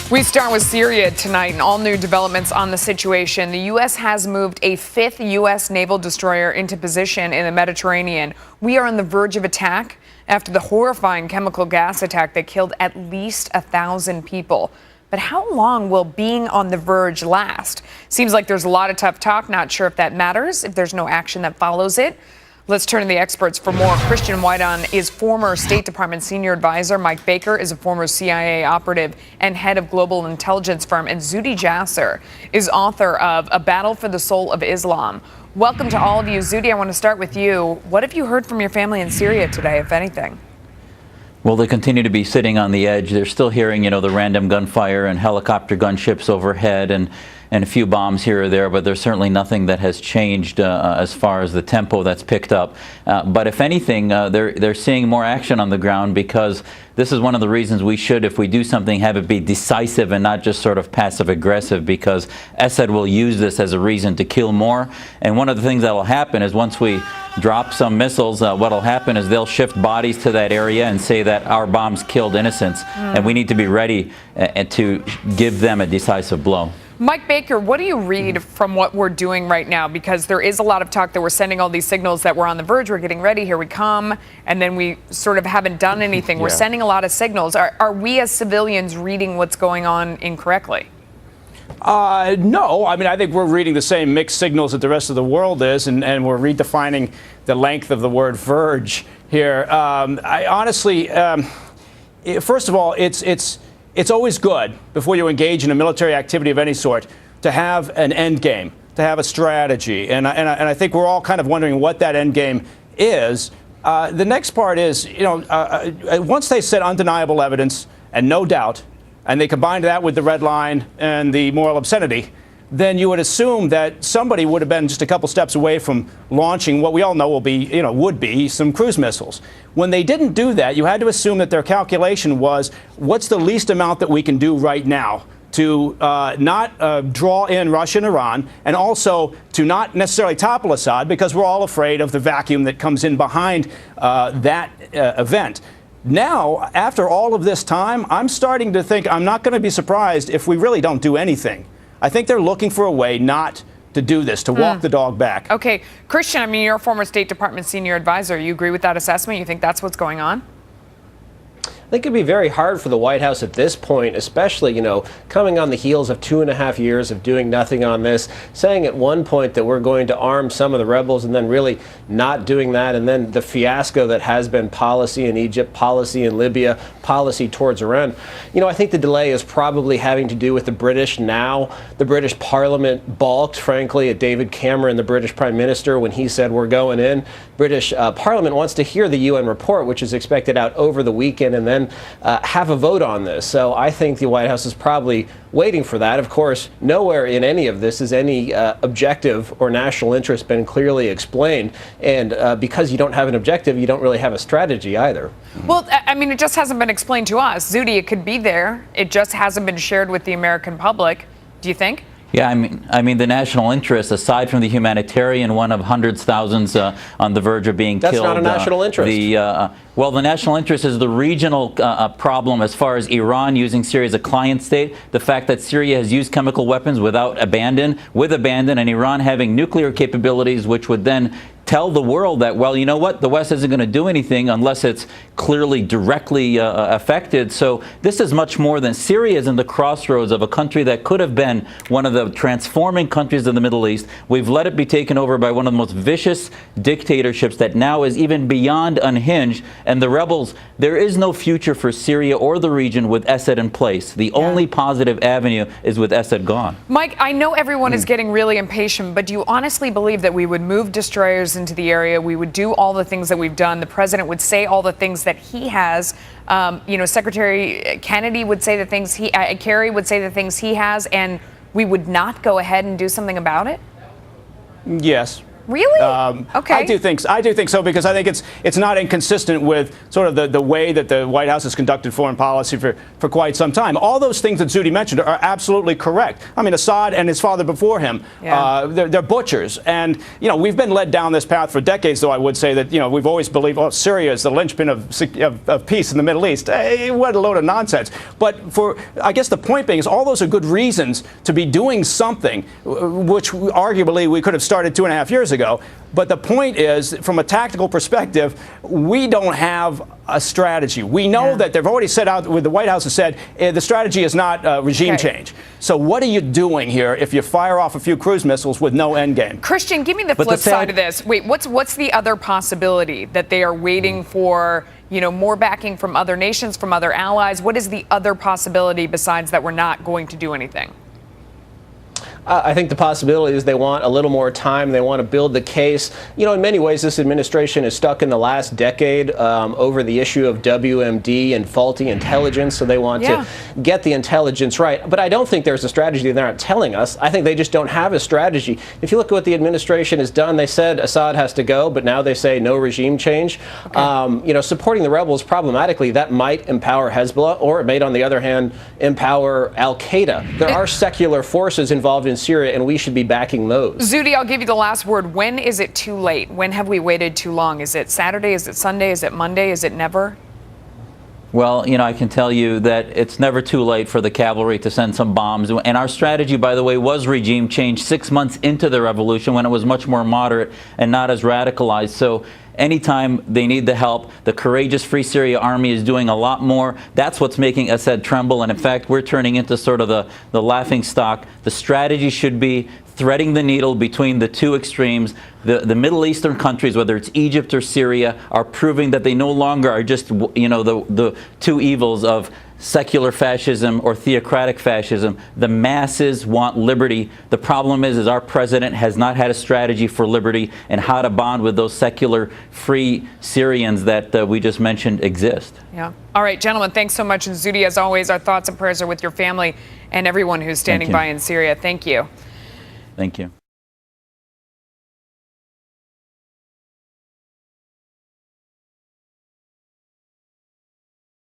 We start with Syria tonight and all new developments on the situation. The U.S. has moved a fifth U.S. naval destroyer into position in the Mediterranean. We are on the verge of attack after the horrifying chemical gas attack that killed at least 1,000 people. But how long will being on the verge last? Seems like there's a lot of tough talk. Not sure if that matters, if there's no action that follows it. Let's turn to the experts for more. Christian Whiteon is former State Department senior advisor. Mike Baker is a former CIA operative and head of global intelligence firm. And Zuhdi Jasser is author of A Battle for the Soul of Islam. Welcome to all of you. Zuhdi, I want to start with you. What have you heard from your family in Syria today, if anything? Well, they continue to be sitting on the edge. They're still hearing, the random gunfire and helicopter gunships overhead and a few bombs here or there, but there's certainly nothing that has changed as far as the tempo that's picked up. But if anything, they're seeing more action on the ground, because this is one of the reasons we should, if we do something, have it be decisive and not just sort of passive aggressive, because Assad will use this as a reason to kill more. And one of the things that will happen is once we drop some missiles, what will happen is they'll shift bodies to that area and say that our bombs killed innocents, and we need to be ready to give them a decisive blow. Mike Baker, what do you read from what we're doing right now? Because there is a lot of talk that we're sending all these signals that we're on the verge, we're getting ready, here we come, and then we sort of haven't done anything. We're sending a lot of signals. Are we as civilians reading what's going on incorrectly? No. I mean, I think we're reading the same mixed signals that the rest of the world is, and we're redefining the length of the word verge here. I honestly, first of all, it's always good, before you engage in a military activity of any sort, to have an end game, to have a strategy. And I think we're all kind of wondering what that end game is. The next part is, once they said undeniable evidence and no doubt, and they combined that with the red line and the moral obscenity, then you would assume that somebody would have been just a couple steps away from launching what we all know will be, would be some cruise missiles. When they didn't do that, you had to assume that their calculation was, what's the least amount that we can do right now to not draw in Russia and Iran, and also to not necessarily topple Assad, because we're all afraid of the vacuum that comes in behind that event. Now, after all of this time, I'm starting to think I'm not going to be surprised if we really don't do anything. I think they're looking for a way not to do this, to walk the dog back. Okay. Christian, I mean, you're a former State Department senior advisor. You agree with that assessment? You think that's what's going on? I think it'd be very hard for the White House at this point, especially, coming on the heels of 2.5 years of doing nothing on this, saying at one point that we're going to arm some of the rebels and then really not doing that, and then the fiasco that has been policy in Egypt, policy in Libya, policy towards Iran. I think the delay is probably having to do with the British now. The British Parliament balked, frankly, at David Cameron, the British Prime Minister, when he said we're going in. British Parliament wants to hear the UN report, which is expected out over the weekend, and then have a vote on this. So I think the White House is probably waiting for that. Of course, nowhere in any of this is any objective or national interest been clearly explained. And because you don't have an objective, you don't really have a strategy either. Well, I mean, it just hasn't been explained to us. Zuhdi, it could be there. It just hasn't been shared with the American public. Do you think? Yeah, I mean, the national interest, aside from the humanitarian one of hundreds, thousands on the verge of being killed. That's not a national interest. Well, the national interest is the regional problem as far as Iran using Syria as a client state. The fact that Syria has used chemical weapons with abandon, and Iran having nuclear capabilities, which would then tell the world that, well, you know what, the West isn't going to do anything unless it's clearly directly affected. So this is much more than Syria is in the crossroads of a country that could have been one of the transforming countries of the Middle East. We've let it be taken over by one of the most vicious dictatorships that now is even beyond unhinged. And the rebels, there is no future for Syria or the region with Assad in place. The only positive avenue is with Assad gone. Mike, I know everyone is getting really impatient, but do you honestly believe that we would move destroyers into the area, we would do all the things that we've done, the president would say all the things that he has, Secretary Kennedy would say the things Kerry would say the things he has, and we would not go ahead and do something about it? Yes. Really? Okay. I do think so, because I think it's not inconsistent with sort of the way that the White House has conducted foreign policy for quite some time. All those things that Zuhdi mentioned are absolutely correct. I mean, Assad and his father before him, they're butchers. And, we've been led down this path for decades, though I would say that, we've always believed, oh, Syria is the linchpin of peace in the Middle East. Hey, what a load of nonsense. But I guess the point being is all those are good reasons to be doing something, which arguably we could have started 2.5 years ago. But the point is, from a tactical perspective, we don't have a strategy. We know that they've already set out, the White House has said, the strategy is not regime change. So what are you doing here if you fire off a few cruise missiles with no end game? Christian, give me the flip side of this. Wait, what's the other possibility? That they are waiting for, more backing from other nations, from other allies? What is the other possibility besides that we're not going to do anything? I think the possibility is they want a little more time. They want to build the case. In many ways, this administration is stuck in the last decade over the issue of WMD and faulty intelligence, so they want to get the intelligence right. But I don't think there's a strategy they're not telling us. I think they just don't have a strategy. If you look at what the administration has done, they said Assad has to go, but now they say no regime change. Supporting the rebels problematically, that might empower Hezbollah, or it may, on the other hand, empower al-Qaeda. There are secular forces involved in Syria, and we should be backing those. Zuhdi, I'll give you the last word. When is it too late? When have we waited too long? Is it Saturday? Is it Sunday? Is it Monday? Is it never? Well, I can tell you that it's never too late for the cavalry to send some bombs. And our strategy, by the way, was regime change 6 months into the revolution, when it was much more moderate and not as radicalized. So anytime they need the help, the courageous Free Syria Army is doing a lot more. That's what's making Assad tremble. And in fact, we're turning into sort of the laughing stock. The strategy should be threading the needle between the two extremes. The Middle Eastern countries, whether it's Egypt or Syria, are proving that they no longer are just, the two evils of secular fascism or theocratic fascism. The masses want liberty. The problem is our president has not had a strategy for liberty and how to bond with those secular free Syrians that we just mentioned exist. Yeah. All right, gentlemen, thanks so much. And Zuhdi, as always, our thoughts and prayers are with your family and everyone who's standing by in Syria. Thank you. Thank you.